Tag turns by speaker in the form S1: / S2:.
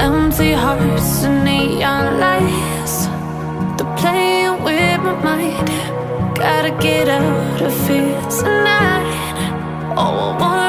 S1: Empty hearts and neon lights, they're playing with my mind. Gotta get out of here tonight. Oh, I wanna